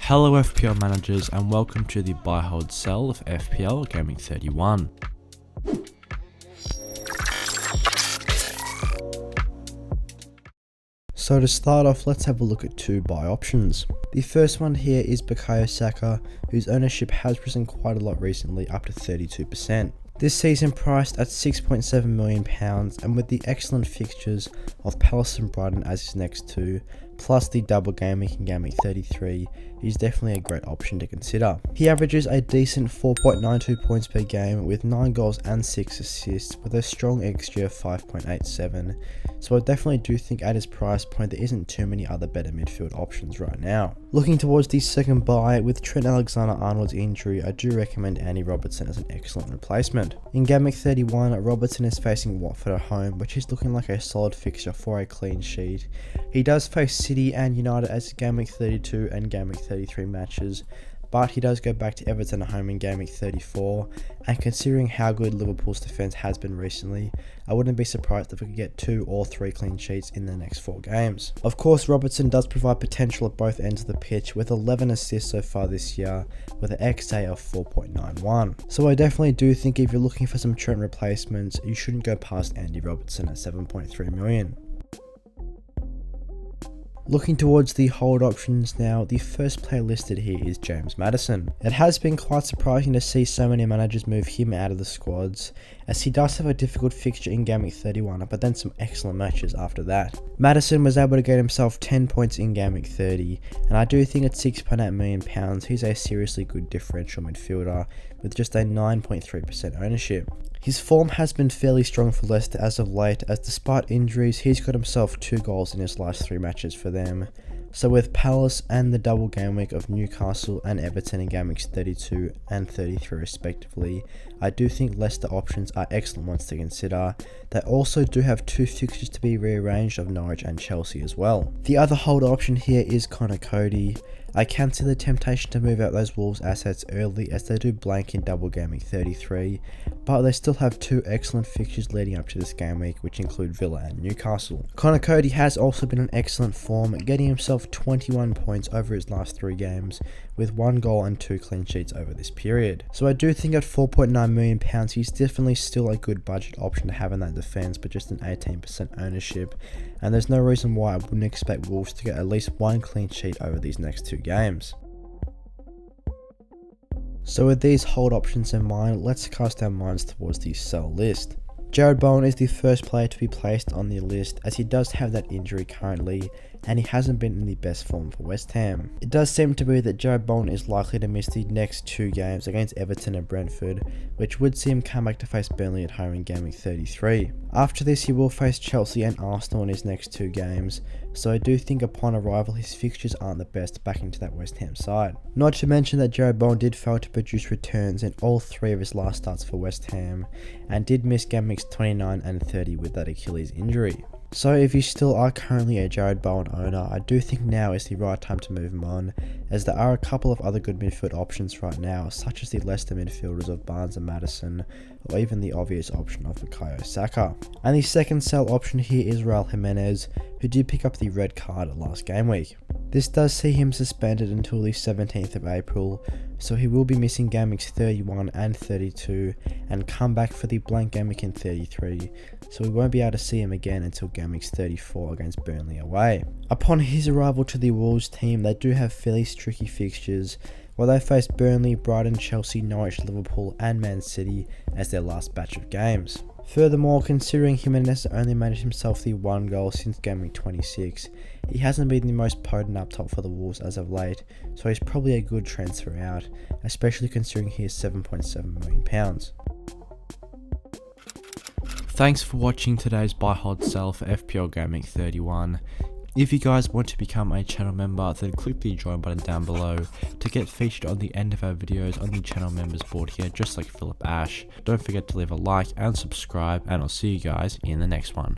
Hello FPL managers and welcome to the buy hold sell of FPL GAMEWEEK 31. So to start off, let's have a look at two buy options. The first one here is Bukayo Saka, whose ownership has risen quite a lot recently, up to 32%. This season priced at £6.7 million, and with the excellent fixtures of Palace and Brighton as his next two, plus the double game week in GAMEWEEK 33, he's definitely a great option to consider. He averages a decent 4.92 points per game with 9 goals and 6 assists with a strong XG of 5.87, so I definitely do think at his price point there isn't too many other better midfield options right now. Looking towards the second buy, with Trent Alexander-Arnold's injury, I do recommend Andy Robertson as an excellent replacement. In GAMEWEEK 31, Robertson is facing Watford at home, which is looking like a solid fixture for a clean sheet. He does face City and United as GAMEWEEK 32 and GAMEWEEK 33 matches, but he does go back to Everton at home in GAMEWEEK 34, and considering how good Liverpool's defence has been recently, I wouldn't be surprised if we could get 2 or 3 clean sheets in the next 4 games. Of course, Robertson does provide potential at both ends of the pitch with 11 assists so far this year with an XA of 4.91. So I definitely do think if you're looking for some Trent replacements, you shouldn't go past Andy Robertson at 7.3 million. Looking towards the hold options now, the first player listed here is James Maddison. It has been quite surprising to see so many managers move him out of the squads, as he does have a difficult fixture in GAMEWEEK 31, but then some excellent matches after that. Maddison was able to get himself 10 points in GAMEWEEK 30, and I do think at £6.8 million, he's a seriously good differential midfielder with just a 9.3% ownership. His form has been fairly strong for Leicester as of late, as despite injuries, he's got himself 2 goals in his last 3 matches for them. So with Palace and the double game week of Newcastle and Everton in GAMEWEEK 32 and 33 respectively, I do think Leicester options are excellent ones to consider. They also do have 2 fixtures to be rearranged of Norwich and Chelsea as well. The other hold option here is Connor Cody. I can see the temptation to move out those Wolves assets early, as they do blank in double game week 33, but they still have 2 excellent fixtures leading up to this game week, which include Villa and Newcastle. Connor Cody has also been in excellent form, getting himself 21 points over his last 3 games, with 1 goal and 2 clean sheets over this period. So I do think at £4.9 million, he's definitely still a good budget option to have in that defence, but just an 18% ownership, and there's no reason why I wouldn't expect Wolves to get at least 1 clean sheet over these next 2 games. So with these hold options in mind, let's cast our minds towards the sell list. Jarrod Bowen is the first player to be placed on the list, as he does have that injury currently, and he hasn't been in the best form for West Ham. It does seem to be that Jarrod Bowen is likely to miss the next 2 games against Everton and Brentford, which would see him come back to face Burnley at home in GAMEWEEK 33. After this, he will face Chelsea and Arsenal in his next 2 games, so I do think upon arrival his fixtures aren't the best back into that West Ham side. Not to mention that Jarrod Bowen did fail to produce returns in all 3 of his last starts for West Ham, and did miss GAMEWEEKs 29 and 30 with that Achilles injury. So if you still are currently a Jarrod Bowen owner, I do think now is the right time to move him on, as there are a couple of other good midfield options right now, such as the Leicester midfielders of Barnes and Maddison, or even the obvious option of Bukayo Saka. And the second sell option here is Raul Jimenez, who did pick up the red card at last game week. This does see him suspended until the 17th of April, so he will be missing GAMEWEEKs 31 and 32 and come back for the blank game week in 33, so we won't be able to see him again until GAMEWEEKs 34 against Burnley away. Upon his arrival to the Wolves team, they do have fairly tricky fixtures, while they face Burnley, Brighton, Chelsea, Norwich, Liverpool and Man City as their last batch of games. Furthermore, considering Jimenez only managed himself the 1 goal since GAMEWEEK 26, he hasn't been the most potent up top for the Wolves as of late, so he's probably a good transfer out, especially considering he is £7.7 million. Thanks for watching today's buy hold sell for FPL GAMEWEEK 31. If you guys want to become a channel member, then click the join button down below to get featured on the end of our videos on the channel members board here, just like Philip Ash. Don't forget to leave a like and subscribe, and I'll see you guys in the next one.